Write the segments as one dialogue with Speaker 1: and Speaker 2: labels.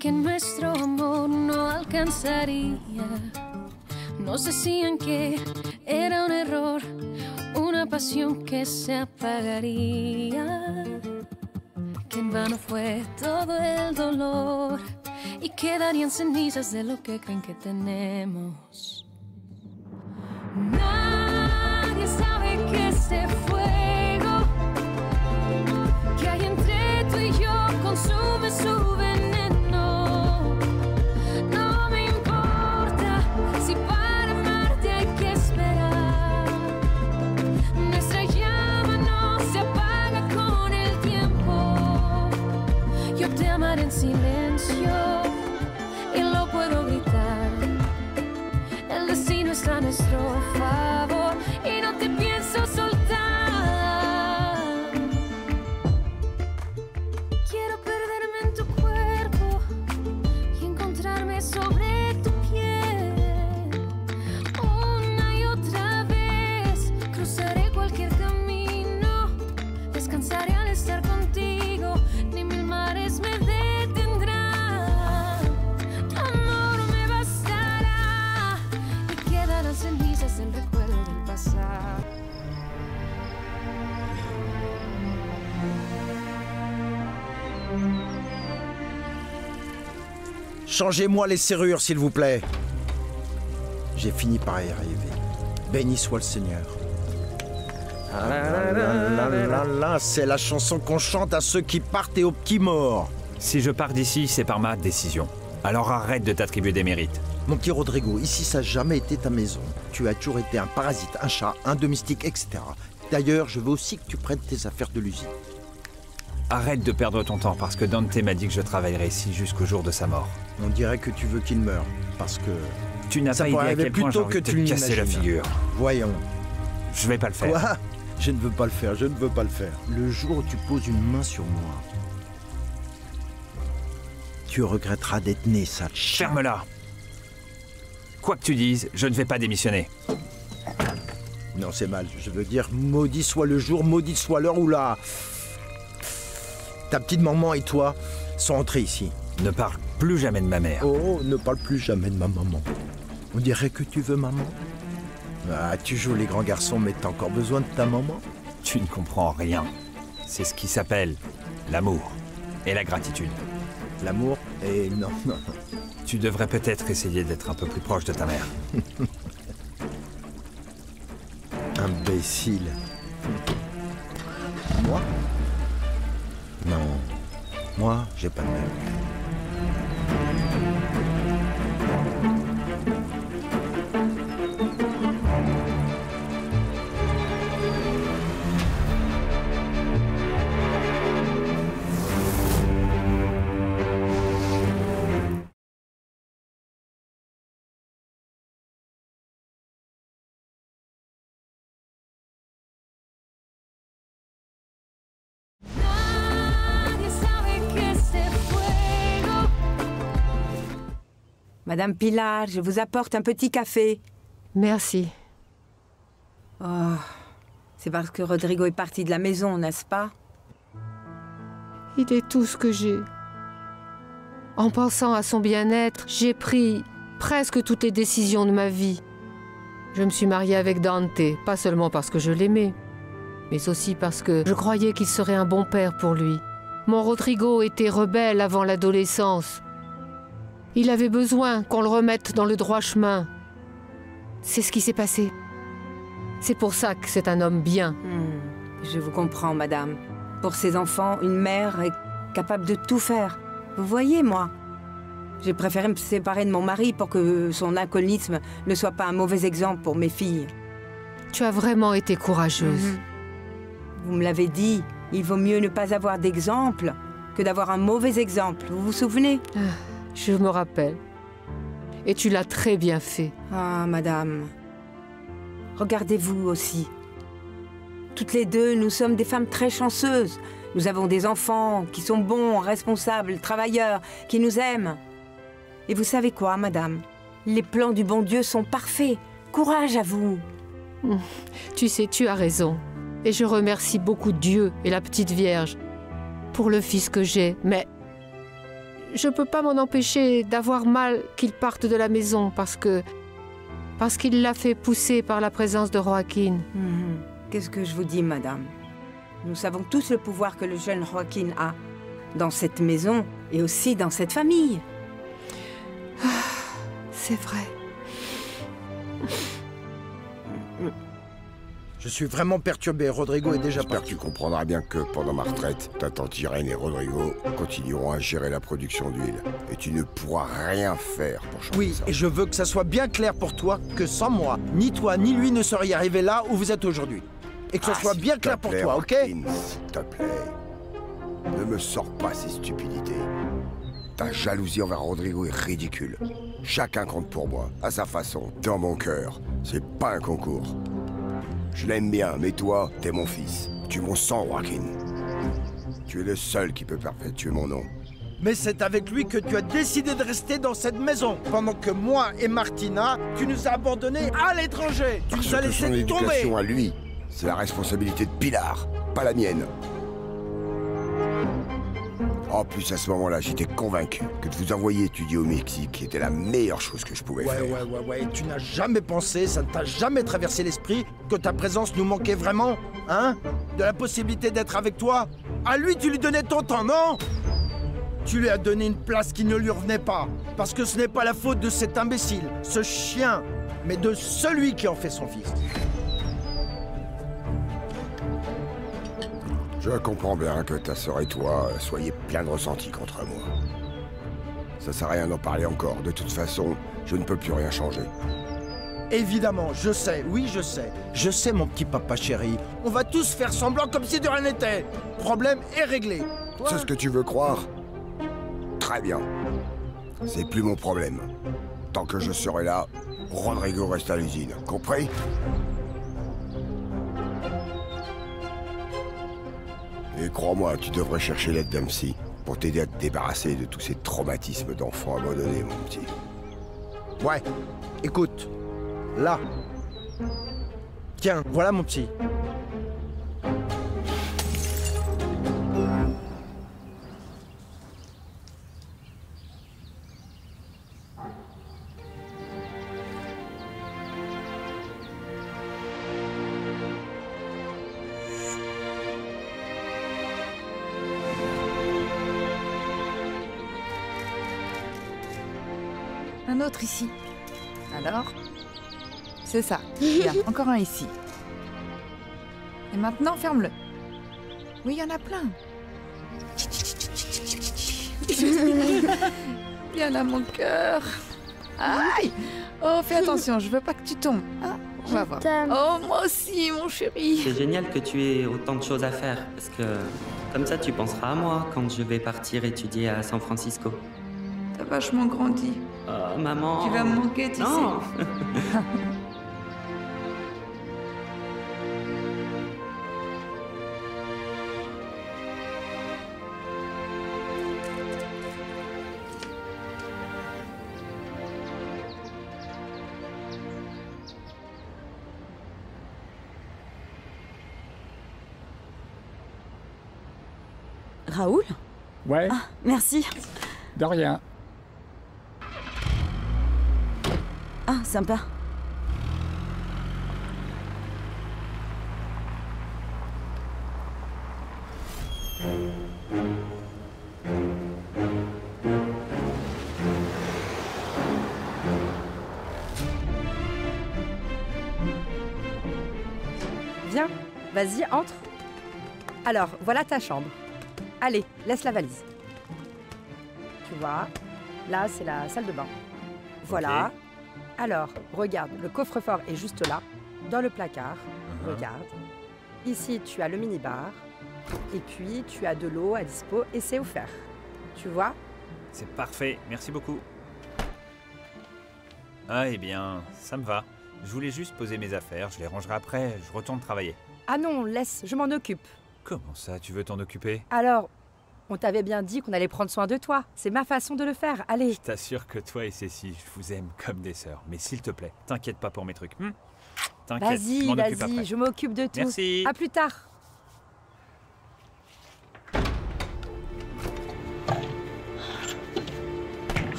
Speaker 1: que nuestro amor no alcanzaría. No decían que era un error, una pasión que se apagaría. Que en vano fue todo el dolor y quedarían cenizas de lo que creen que tenemos. Nadie sabe que ese fuego que hay entre tú y yo consume su veneno. No me importa si para amarte hay que esperar. Nuestra llama no se apaga con el tiempo. Yo te amaré en silencio y lo puedo gritar. El destino está a nuestro favor y no te pienso soltar. Quiero perderme en tu cuerpo y encontrarme sobre tu piel. Una y otra vez cruzaré cualquier camino, descansaré al estar contigo, ni mil mares me detendrán. Tu amor me bastará y quedarán cenizas del recuerdo del pasado.
Speaker 2: Changez-moi les serrures, s'il vous plaît. J'ai fini par y arriver. Béni soit le Seigneur. Ah là là là là là, c'est la chanson qu'on chante à ceux qui partent et aux petits morts.
Speaker 3: Si je pars d'ici, c'est par ma décision. Alors arrête de t'attribuer des mérites.
Speaker 2: Mon petit Rodrigo, ici ça n'a jamais été ta maison. Tu as toujours été un parasite, un chat, un domestique, etc. D'ailleurs, je veux aussi que tu prennes tes affaires de l'usine.
Speaker 3: Arrête de perdre ton temps, parce que Dante m'a dit que je travaillerais ici jusqu'au jour de sa mort.
Speaker 2: On dirait que tu veux qu'il meure, parce que...
Speaker 3: Tu n'as
Speaker 2: ça
Speaker 3: pas idée
Speaker 2: pourrait
Speaker 3: à
Speaker 2: arriver
Speaker 3: quel
Speaker 2: plus
Speaker 3: point j'ai
Speaker 2: tôt
Speaker 3: envie
Speaker 2: que
Speaker 3: de te
Speaker 2: tu
Speaker 3: casser la
Speaker 2: l'imagines.
Speaker 3: figure.
Speaker 2: Voyons.
Speaker 3: Je vais pas le faire.
Speaker 2: Quoi? Je ne veux pas le faire, je ne veux pas le faire. Le jour où tu poses une main sur moi, tu regretteras d'être né, sale chien.
Speaker 3: Ferme-la. Quoi que tu dises, je ne vais pas démissionner.
Speaker 2: Non, c'est mal. Je veux dire, maudit soit le jour, maudite soit l'heure où la... Ta petite maman et toi sont entrés ici.
Speaker 3: Ne parle plus jamais de ma mère.
Speaker 2: Oh, ne parle plus jamais de ma maman. On dirait que tu veux maman. Ah, tu joues les grands garçons, mais t'as encore besoin de ta maman?
Speaker 3: Tu ne comprends rien. C'est ce qui s'appelle l'amour et la gratitude.
Speaker 2: L'amour et... non, non, non.
Speaker 3: Tu devrais peut-être essayer d'être un peu plus proche de ta mère.
Speaker 2: Imbécile. Moi? Non. Moi, j'ai pas de mère.
Speaker 4: Madame Pilar, je vous apporte un petit café.
Speaker 5: Merci.
Speaker 4: Oh, c'est parce que Rodrigo est parti de la maison, n'est-ce pas?
Speaker 5: Il est tout ce que j'ai. En pensant à son bien-être, j'ai pris presque toutes les décisions de ma vie. Je me suis mariée avec Dante, pas seulement parce que je l'aimais, mais aussi parce que je croyais qu'il serait un bon père pour lui. Mon Rodrigo était rebelle avant l'adolescence. Il avait besoin qu'on le remette dans le droit chemin. C'est ce qui s'est passé. C'est pour ça que c'est un homme bien.
Speaker 4: Je vous comprends, madame. Pour ses enfants, une mère est capable de tout faire. Vous voyez, moi, j'ai préféré me séparer de mon mari pour que son alcoolisme ne soit pas un mauvais exemple pour mes filles.
Speaker 5: Tu as vraiment été courageuse.
Speaker 4: Vous me l'avez dit, il vaut mieux ne pas avoir d'exemple que d'avoir un mauvais exemple. Vous vous souvenez?
Speaker 5: Je me rappelle. Et tu l'as très bien fait.
Speaker 4: Ah, madame. Regardez-vous aussi. Toutes les deux, nous sommes des femmes très chanceuses. Nous avons des enfants qui sont bons, responsables, travailleurs, qui nous aiment. Et vous savez quoi, madame? Les plans du bon Dieu sont parfaits. Courage à vous.
Speaker 5: Tu sais, tu as raison. Et je remercie beaucoup Dieu et la petite Vierge pour le fils que j'ai. Mais je peux pas m'en empêcher d'avoir mal qu'il parte de la maison parce qu'il l'a fait pousser par la présence de Joaquin.
Speaker 4: Qu'est-ce que je vous dis, madame? Nous savons tous le pouvoir que le jeune Joaquin a dans cette maison et aussi dans cette famille.
Speaker 5: C'est vrai.
Speaker 2: Je suis vraiment perturbé. Rodrigo est déjà
Speaker 6: J'espère que
Speaker 2: parti.
Speaker 6: tu comprendras bien que pendant ma retraite, ta tante Irène et Rodrigo continueront à gérer la production d'huile. Et tu ne pourras rien faire pour changer
Speaker 2: Oui,
Speaker 6: ça.
Speaker 2: et je veux que ça soit bien clair pour toi que sans moi, ni toi ni lui ne seriez arrivés là où vous êtes aujourd'hui. Et que ce soit
Speaker 6: s'il
Speaker 2: bien
Speaker 6: te
Speaker 2: clair pour
Speaker 6: plaît,
Speaker 2: toi, ok?
Speaker 6: Joaquin, s'il te plaît. Ne me sors pas ces stupidités. Ta jalousie envers Rodrigo est ridicule. Chacun compte pour moi, à sa façon, dans mon cœur. C'est pas un concours. Je l'aime bien, mais toi, t'es mon fils. Tu es mon sang, Joaquin. Tu es le seul qui peut perpétuer mon nom.
Speaker 2: Mais c'est avec lui que tu as décidé de rester dans cette maison, pendant que moi et Martina, tu nous as abandonnés à l'étranger. Tu
Speaker 6: Parce
Speaker 2: nous as
Speaker 6: que son
Speaker 2: laissés tomber.
Speaker 6: éducation à lui, c'est la responsabilité de Pilar, pas la mienne. En plus, à ce moment-là, j'étais convaincu que de vous envoyer étudier au Mexique était la meilleure chose que je pouvais faire.
Speaker 2: Ouais. Tu n'as jamais pensé, ça ne t'a jamais traversé l'esprit que ta présence nous manquait vraiment, hein? De la possibilité d'être avec toi? À lui, tu lui donnais ton temps, non? Tu lui as donné une place qui ne lui revenait pas. Parce que ce n'est pas la faute de cet imbécile, ce chien, mais de celui qui en fait son fils.
Speaker 6: Je comprends bien que ta sœur et toi soyez plein de ressentis contre moi. Ça sert à rien d'en parler encore. De toute façon, je ne peux plus rien changer.
Speaker 2: Évidemment, je sais, oui je sais. Je sais mon petit papa chéri. On va tous faire semblant comme si de rien n'était. Problème est réglé.
Speaker 6: C'est ce que tu veux croire? Très bien. C'est plus mon problème. Tant que je serai là, Rodrigo reste à l'usine. Compris? Et crois-moi, tu devrais chercher l'aide d'un psy pour t'aider à te débarrasser de tous ces traumatismes d'enfants abandonnés, mon petit.
Speaker 2: Ouais, écoute, là. Tiens, voilà mon petit.
Speaker 7: Un autre ici. Alors? C'est ça. Bien, encore un ici. Et maintenant, ferme-le. Oui, il y en a plein. Bien à mon cœur. Aïe! Oh, fais attention, je veux pas que tu tombes. Ah, on va voir. Oh, moi aussi, mon chéri.
Speaker 8: C'est génial que tu aies autant de choses à faire, parce que comme ça tu penseras à moi quand je vais partir étudier à San Francisco.
Speaker 7: T'as vachement grandi.
Speaker 8: Oh, maman.
Speaker 7: Tu vas me manquer, tu
Speaker 8: Non.
Speaker 7: sais.
Speaker 9: Raoul?
Speaker 10: Ouais,
Speaker 9: Ah, merci.
Speaker 10: de rien.
Speaker 9: Ah, sympa.
Speaker 11: Viens, vas-y, entre. Alors, voilà ta chambre. Allez, laisse la valise. Tu vois, là, c'est la salle de bain. Voilà.
Speaker 3: Ok.
Speaker 11: Alors, regarde, le coffre-fort est juste là, dans le placard. Regarde. Ici, tu as le minibar. Et puis, tu as de l'eau à dispo et c'est offert. Tu vois?
Speaker 3: C'est parfait, merci beaucoup. Ah, eh bien, ça me va. Je voulais juste poser mes affaires, je les rangerai après, je retourne travailler.
Speaker 11: Ah non, laisse, je m'en occupe.
Speaker 3: Comment ça, tu veux t'en occuper?
Speaker 11: Alors, on t'avait bien dit qu'on allait prendre soin de toi. C'est ma façon de le faire. Allez.
Speaker 3: Je t'assure que toi et Cécile, je vous aime comme des sœurs. Mais s'il te plaît, t'inquiète pas pour mes trucs. T'inquiète, je
Speaker 11: Vas-y,
Speaker 3: m'en occupe après.
Speaker 11: vas-y, je m'occupe de tout.
Speaker 3: Merci.
Speaker 11: À plus tard.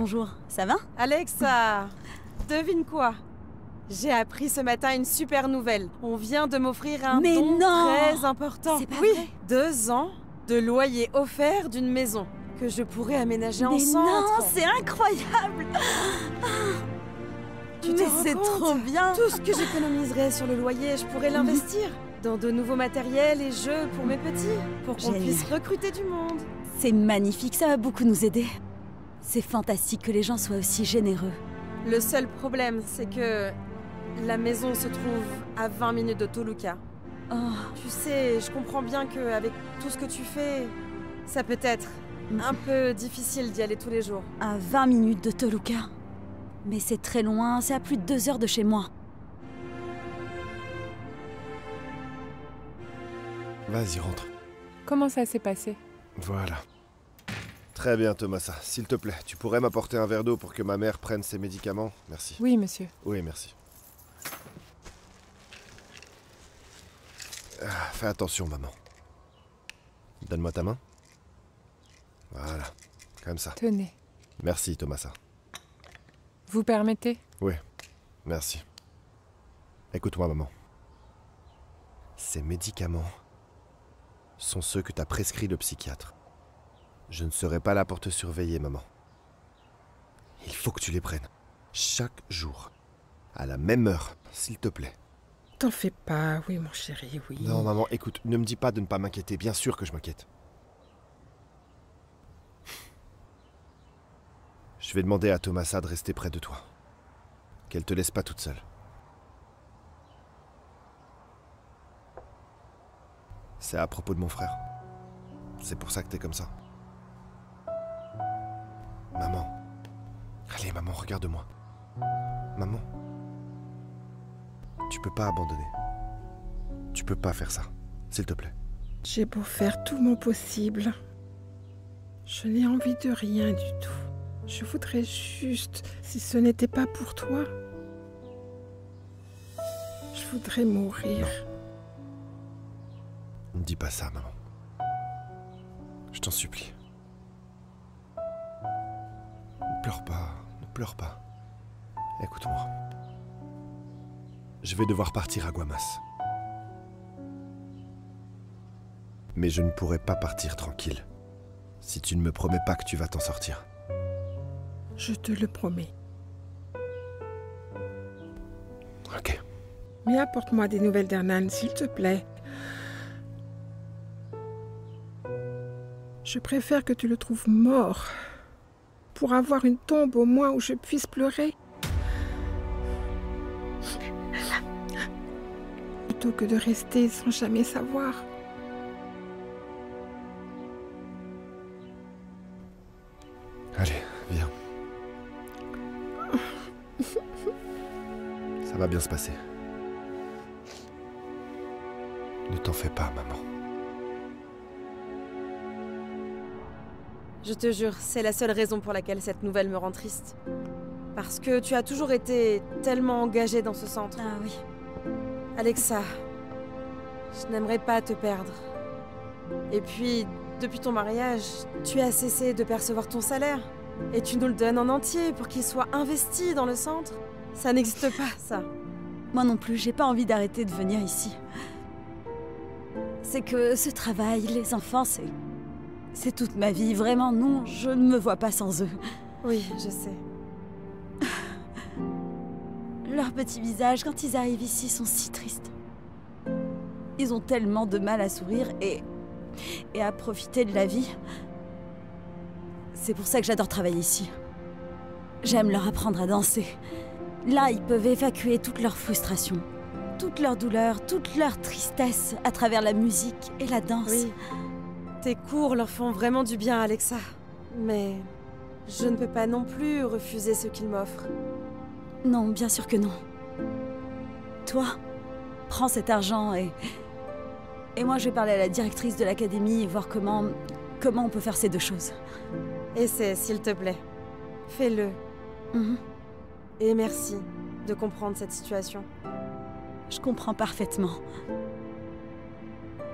Speaker 9: Bonjour, ça va?
Speaker 11: Alexa, devine quoi? J'ai appris ce matin une super nouvelle. On vient de m'offrir un
Speaker 9: Mais
Speaker 11: don
Speaker 9: non!
Speaker 11: très important.
Speaker 9: C'est pas
Speaker 11: Oui,
Speaker 9: vrai.
Speaker 11: 2 ans de loyer offert d'une maison que je pourrais aménager en
Speaker 9: Mais
Speaker 11: centre.
Speaker 9: non, c'est incroyable!
Speaker 11: Tu te
Speaker 9: Mais
Speaker 11: rends
Speaker 9: c'est
Speaker 11: compte?
Speaker 9: trop bien!
Speaker 11: Tout ce que j'économiserais sur le loyer, je pourrais l'investir dans de nouveaux matériels et jeux pour mes petits, pour qu'on
Speaker 9: Génial.
Speaker 11: puisse recruter du monde.
Speaker 9: C'est magnifique, ça va beaucoup nous aider. C'est fantastique que les gens soient aussi généreux.
Speaker 11: Le seul problème, c'est que la maison se trouve à 20 minutes de Toluca.
Speaker 9: Oh,
Speaker 11: Tu sais, je comprends bien qu'avec tout ce que tu fais, ça peut être un peu difficile d'y aller tous les jours.
Speaker 9: à 20 minutes de Toluca. Mais c'est très loin, c'est à plus de 2 heures de chez moi.
Speaker 12: Vas-y, rentre.
Speaker 13: Comment ça s'est passé?
Speaker 12: Voilà. Très bien, Thomasa. S'il te plaît, tu pourrais m'apporter un verre d'eau pour que ma mère prenne ses médicaments? Merci.
Speaker 13: Oui, monsieur.
Speaker 12: Oui, merci. Fais attention, maman. Donne-moi ta main. Voilà. Comme ça.
Speaker 13: Tenez.
Speaker 12: Merci, Thomasa.
Speaker 13: Vous permettez?
Speaker 12: Oui, merci. Écoute-moi, maman. Ces médicaments sont ceux que t'a prescrit le psychiatre. Je ne serai pas là pour te surveiller, maman. Il faut que tu les prennes. Chaque jour. À la même heure, s'il te plaît.
Speaker 14: T'en fais pas, oui mon chéri, oui.
Speaker 12: Non, maman, écoute, ne me dis pas de ne pas m'inquiéter. Bien sûr que je m'inquiète. Je vais demander à Thomasa de rester près de toi. Qu'elle te laisse pas toute seule. C'est à propos de mon frère. C'est pour ça que t'es comme ça. Maman. Allez, maman, regarde-moi. Maman. Tu peux pas abandonner. Tu peux pas faire ça. S'il te plaît.
Speaker 14: J'ai beau faire tout mon possible. Je n'ai envie de rien du tout. Je voudrais juste, si ce n'était pas pour toi, je voudrais mourir.
Speaker 12: Ne dis pas ça, maman. Je t'en supplie. Ne pleure pas, ne pleure pas. Écoute-moi. Je vais devoir partir à Guamas. Mais je ne pourrai pas partir tranquille si tu ne me promets pas que tu vas t'en sortir.
Speaker 14: Je te le promets.
Speaker 12: Ok.
Speaker 14: Mais apporte-moi des nouvelles d'Hernan, s'il te plaît. Je préfère que tu le trouves mort, pour avoir une tombe au moins où je puisse pleurer. Plutôt que de rester sans jamais savoir.
Speaker 12: Allez, viens. Ça va bien se passer. Ne t'en fais pas, maman.
Speaker 11: Je te jure, c'est la seule raison pour laquelle cette nouvelle me rend triste. Parce que tu as toujours été tellement engagée dans ce centre.
Speaker 9: Ah oui.
Speaker 11: Alexa, je n'aimerais pas te perdre. Et puis, depuis ton mariage, tu as cessé de percevoir ton salaire. Et tu nous le donnes en entier pour qu'il soit investi dans le centre. Ça n'existe pas, ça.
Speaker 9: Moi non plus, j'ai pas envie d'arrêter de venir ici. C'est que ce travail, les enfants, c'est toute ma vie. Vraiment, non, je ne me vois pas sans eux.
Speaker 11: Oui, je sais.
Speaker 9: Leurs petits visages, quand ils arrivent ici, sont si tristes. Ils ont tellement de mal à sourire et à profiter de la vie. C'est pour ça que j'adore travailler ici. J'aime leur apprendre à danser. Là, ils peuvent évacuer toute leur frustration, toute leur douleur, toute leur tristesse à travers la musique et la danse.
Speaker 11: Oui. Tes cours leur font vraiment du bien, Alexa. Mais je ne peux pas non plus refuser ce qu'ils m'offrent.
Speaker 9: Non, bien sûr que non. Toi, prends cet argent et moi je vais parler à la directrice de l'académie et voir comment on peut faire ces deux choses.
Speaker 11: Essaie, s'il te plaît. Fais-le. Et merci de comprendre cette situation.
Speaker 9: Je comprends parfaitement.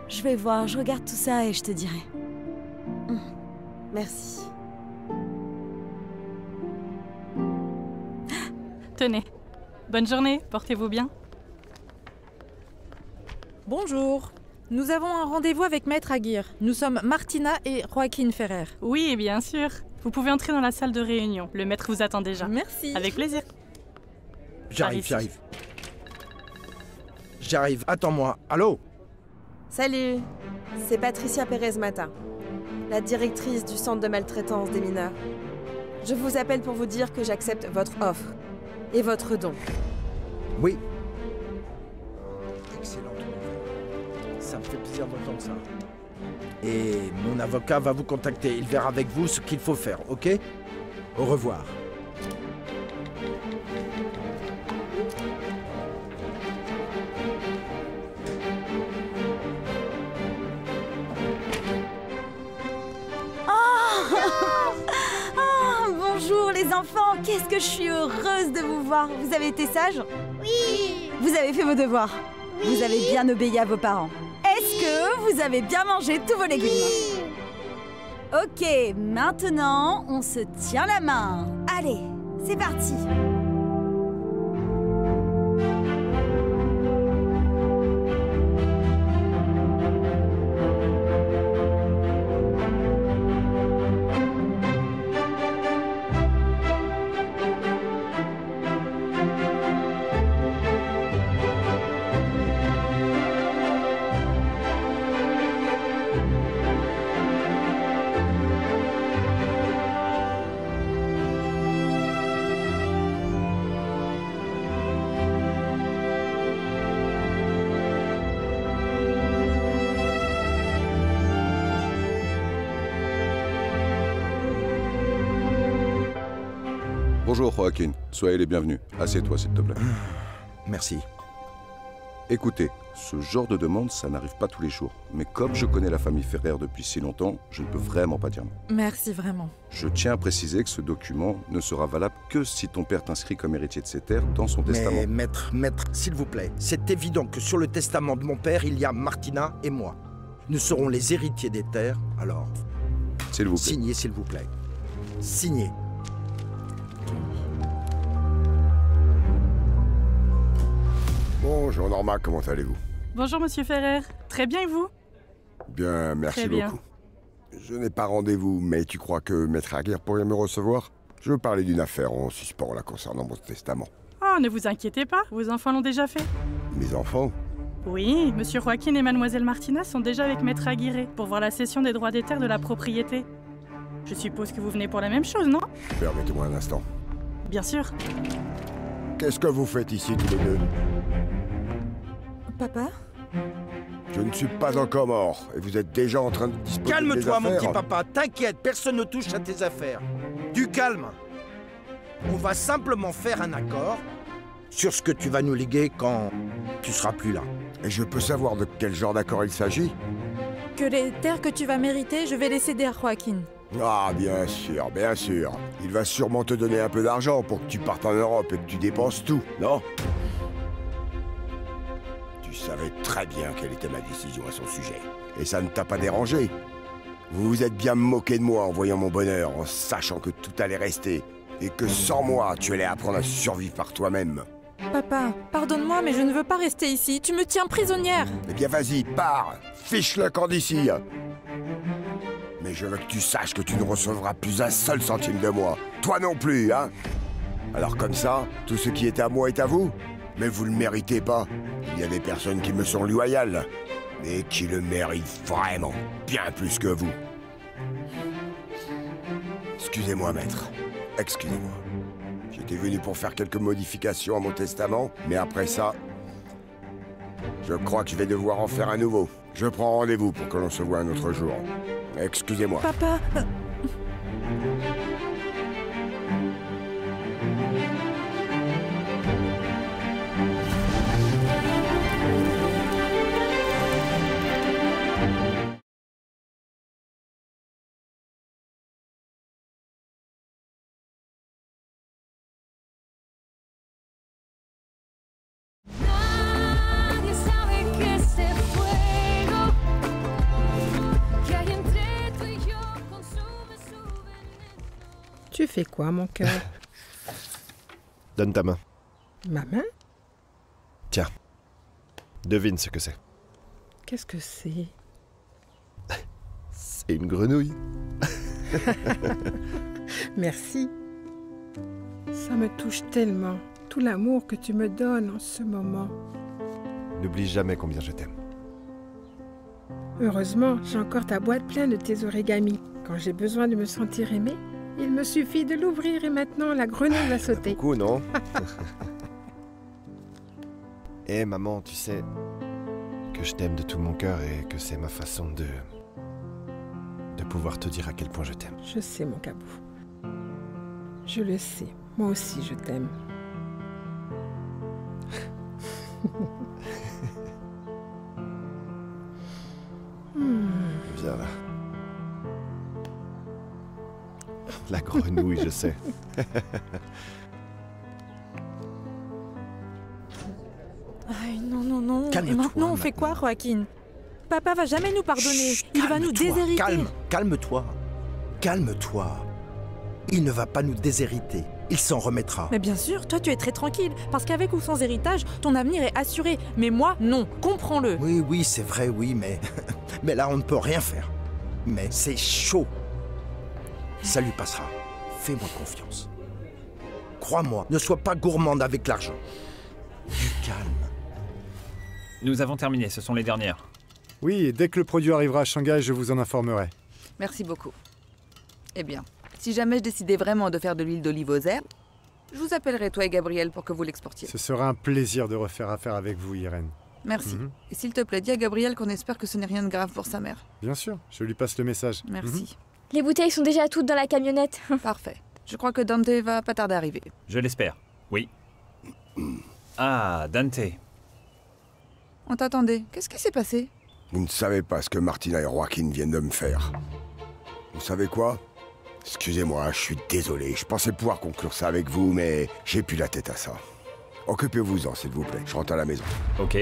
Speaker 9: Je vais voir, je regarde tout ça et je te dirai.
Speaker 11: Merci.
Speaker 15: Tenez. Bonne journée, portez-vous bien.
Speaker 16: Bonjour. Nous avons un rendez-vous avec Maître Aguirre. Nous sommes Martina et Joaquin Ferrer.
Speaker 15: Oui, bien sûr. Vous pouvez entrer dans la salle de réunion. Le maître vous attend déjà.
Speaker 16: Merci.
Speaker 15: Avec plaisir.
Speaker 2: J'arrive. J'arrive, attends-moi. Allô?
Speaker 17: Salut, c'est Patricia Pérez Mata, la directrice du centre de maltraitance des mineurs. Je vous appelle pour vous dire que j'accepte votre offre et votre don.
Speaker 2: Oui. Excellent. Ça me fait plaisir d'entendre ça. Et mon avocat va vous contacter. Il verra avec vous ce qu'il faut faire, ok? Au revoir.
Speaker 9: Bonjour les enfants, qu'est-ce que je suis heureuse de vous voir. Vous avez été sages?
Speaker 18: Oui.
Speaker 9: Vous avez fait vos devoirs? Oui. Vous avez bien obéi à vos parents? Est-ce que vous avez bien mangé tous vos légumes?
Speaker 18: Oui.
Speaker 9: Ok, maintenant on se tient la main. Allez, c'est parti.
Speaker 19: Bonjour Joaquin, soyez les bienvenus. Assieds-toi s'il te plaît.
Speaker 2: Merci.
Speaker 19: Écoutez, ce genre de demande, ça n'arrive pas tous les jours. Mais comme je connais la famille Ferrer depuis si longtemps, je ne peux vraiment pas dire non.
Speaker 16: Merci vraiment.
Speaker 19: Je tiens à préciser que ce document ne sera valable que si ton père t'inscrit comme héritier de ses terres dans son testament.
Speaker 2: Mais maître, s'il vous plaît, c'est évident que sur le testament de mon père, il y a Martina et moi. Nous serons les héritiers des terres, alors...
Speaker 19: S'il vous plaît.
Speaker 2: Signez, s'il vous plaît. Signez.
Speaker 6: Bonjour Norma, comment allez-vous?
Speaker 15: Bonjour Monsieur Ferrer. Très bien et vous?
Speaker 6: Bien, merci
Speaker 15: Très bien.
Speaker 6: beaucoup. Je n'ai pas rendez-vous, mais tu crois que Maître Aguirre pourrait me recevoir? Je veux parler d'une affaire en suspens là concernant mon testament.
Speaker 15: Oh, ne vous inquiétez pas, vos enfants l'ont déjà fait.
Speaker 6: Mes enfants?
Speaker 15: Oui, Monsieur Joaquin et Mademoiselle Martina sont déjà avec Maître Aguirre pour voir la cession des droits des terres de la propriété. Je suppose que vous venez pour la même chose, non?
Speaker 6: Permettez-moi un instant.
Speaker 15: Bien sûr.
Speaker 6: Qu'est-ce que vous faites ici tous les deux?
Speaker 9: Papa?
Speaker 6: Je ne suis pas encore mort, et vous êtes déjà en train de disposer des
Speaker 2: Calme-toi, mon
Speaker 6: affaires.
Speaker 2: petit papa. T'inquiète, personne ne touche à tes affaires. Du calme. On va simplement faire un accord sur ce que tu vas nous léguer quand tu seras plus là.
Speaker 6: Et je peux savoir de quel genre d'accord il s'agit?
Speaker 16: Que les terres que tu vas mériter, je vais les céder à Joaquin.
Speaker 6: Ah, bien sûr, bien sûr. Il va sûrement te donner un peu d'argent pour que tu partes en Europe et que tu dépenses tout, non? Tu savais très bien quelle était ma décision à son sujet. Et ça ne t'a pas dérangé. Vous vous êtes bien moqué de moi en voyant mon bonheur, en sachant que tout allait rester. Et que sans moi, tu allais apprendre à survivre par toi-même.
Speaker 16: Papa, pardonne-moi, mais je ne veux pas rester ici. Tu me tiens prisonnière.
Speaker 6: Eh bien vas-y, pars. Fiche le camp d'ici. Mais je veux que tu saches que tu ne recevras plus un seul centime de moi. Toi non plus, hein? Alors comme ça, tout ce qui est à moi est à vous? Mais vous le méritez pas. Il y a des personnes qui me sont loyales, mais qui le méritent vraiment, bien plus que vous. Excusez-moi, maître. Excusez-moi. J'étais venu pour faire quelques modifications à mon testament, mais après ça, je crois que je vais devoir en faire un nouveau. Je prends rendez-vous pour que l'on se voit un autre jour. Excusez-moi.
Speaker 16: Papa...
Speaker 1: Nadie sabe que este fuego que hay entre tú y yo consume su veneno.
Speaker 14: Tu fais quoi, mon cœur?
Speaker 12: Donne ta main.
Speaker 14: Ma main?
Speaker 12: Tiens, devine ce que c'est.
Speaker 14: Qu'est-ce que c'est?
Speaker 12: C'est une grenouille.
Speaker 14: Merci. Ça me touche tellement, tout l'amour que tu me donnes en ce moment.
Speaker 12: N'oublie jamais combien je t'aime.
Speaker 14: Heureusement, j'ai encore ta boîte pleine de tes origamis. Quand j'ai besoin de me sentir aimée, il me suffit de l'ouvrir et maintenant la grenouille va sauter.
Speaker 12: Beaucoup, non? Eh maman, tu sais que je t'aime de tout mon cœur et que c'est ma façon de pouvoir te dire à quel point je t'aime.
Speaker 14: Je sais, mon cabou. Je le sais. Moi aussi, je t'aime.
Speaker 12: Viens là. La grenouille, je sais.
Speaker 16: Aïe, non, non, non.
Speaker 2: Calme-toi,
Speaker 16: Et maintenant, on fait
Speaker 2: maintenant.
Speaker 16: quoi, Joaquin? Papa va jamais nous pardonner.
Speaker 2: Chut,
Speaker 16: Il va nous
Speaker 2: calme-toi,
Speaker 16: déshériter.
Speaker 2: Calme-toi. Calme-toi. Il ne va pas nous déshériter. Il s'en remettra.
Speaker 16: Mais bien sûr, toi tu es très tranquille, parce qu'avec ou sans héritage, ton avenir est assuré. Mais moi, non, comprends-le.
Speaker 2: Oui, oui, c'est vrai, oui, mais... mais là, on ne peut rien faire. Mais c'est chaud. Ça lui passera. Fais-moi confiance. Crois-moi, ne sois pas gourmande avec l'argent. Du calme.
Speaker 3: Nous avons terminé, ce sont les dernières.
Speaker 18: Oui, et dès que le produit arrivera à Shanghai, je vous en informerai.
Speaker 7: Merci beaucoup. Eh bien, si jamais je décidais vraiment de faire de l'huile d'olive aux herbes, je vous appellerai toi et Gabriel pour que vous l'exportiez.
Speaker 18: Ce sera un plaisir de refaire affaire avec vous, Irène.
Speaker 7: Merci.
Speaker 18: Mhm.
Speaker 7: Et s'il te plaît, dis à Gabriel qu'on espère que ce n'est rien de grave pour sa mère.
Speaker 18: Bien sûr, je lui passe le message.
Speaker 7: Merci.
Speaker 20: Les bouteilles sont déjà toutes dans la camionnette.
Speaker 7: Parfait. Je crois que Dante va pas tarder à arriver.
Speaker 3: Je l'espère, oui. Ah, Dante.
Speaker 7: On t'attendait. Qu'est-ce qui s'est passé?
Speaker 6: Vous ne savez pas ce que Martina et Joaquin viennent de me faire. Vous savez quoi? Excusez-moi, je suis désolé. Je pensais pouvoir conclure ça avec vous, mais j'ai plus la tête à ça. Occupez-vous-en, s'il vous plaît. Je rentre à la maison.
Speaker 3: Ok.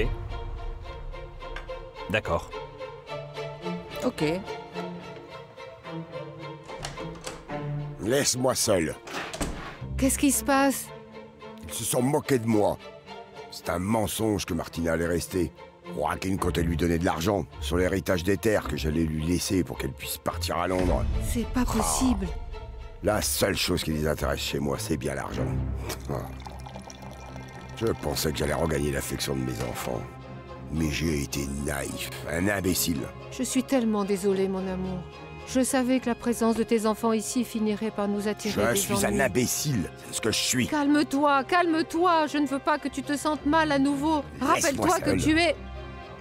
Speaker 3: D'accord.
Speaker 7: Ok.
Speaker 6: Laisse-moi seul.
Speaker 5: Qu'est-ce qui se passe?
Speaker 6: Ils se sont moqués de moi. C'est un mensonge que Martina allait rester. Joaquin comptait lui donner de l'argent sur l'héritage des terres que j'allais lui laisser pour qu'elle puisse partir à Londres.
Speaker 5: C'est pas possible.
Speaker 6: La seule chose qui les intéresse chez moi, c'est bien l'argent. Je pensais que j'allais regagner l'affection de mes enfants. Mais j'ai été naïf, un imbécile.
Speaker 5: Je suis tellement désolée, mon amour. Je savais que la présence de tes enfants ici finirait par nous attirer
Speaker 6: Je
Speaker 5: des
Speaker 6: suis un
Speaker 5: ennuis.
Speaker 6: imbécile, c'est ce que je suis.
Speaker 5: Calme-toi, calme-toi. Je ne veux pas que tu te sentes mal à nouveau. Rappelle-toi que
Speaker 6: seul.
Speaker 5: tu es...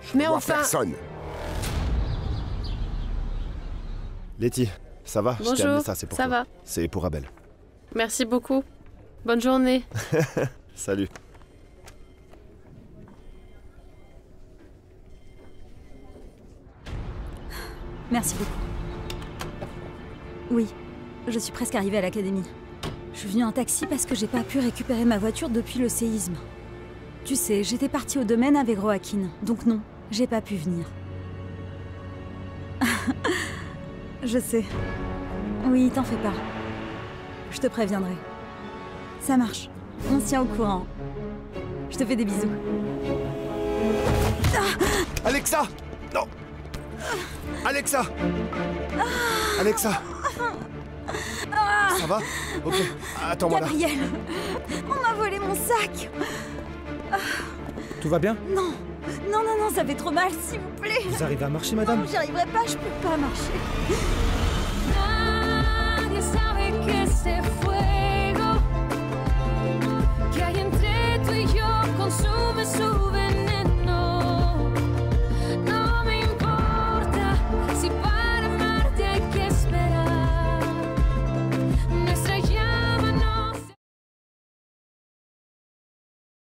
Speaker 6: Je
Speaker 5: Mais
Speaker 6: vois
Speaker 5: enfin...
Speaker 6: personne.
Speaker 12: Letty, ça va? Je t'ai
Speaker 21: Bonjour,
Speaker 12: amené ça, c'est pour
Speaker 21: ça
Speaker 12: toi.
Speaker 21: va.
Speaker 12: C'est pour Abel.
Speaker 21: Merci beaucoup. Bonne journée.
Speaker 12: Salut.
Speaker 9: Merci beaucoup. Oui, je suis presque arrivée à l'académie. Je suis venue en taxi parce que j'ai pas pu récupérer ma voiture depuis le séisme. Tu sais, j'étais partie au domaine avec Joaquin, donc non, j'ai pas pu venir. Je sais. Oui, t'en fais pas. Je te préviendrai. Ça marche. On se tient au courant. Je te fais des bisous.
Speaker 12: Alexa! Non! Alexa! Alexa! Ça va? Ok, attends-moi là.
Speaker 9: Gabriel, on m'a volé mon sac.
Speaker 22: Tout va bien?
Speaker 9: Non, non, non, non, ça fait trop mal, s'il vous plaît.
Speaker 22: Vous arrivez à marcher, madame?
Speaker 9: Non, j'y arriverai pas, je peux pas marcher.
Speaker 1: Nadie sabe que se fue.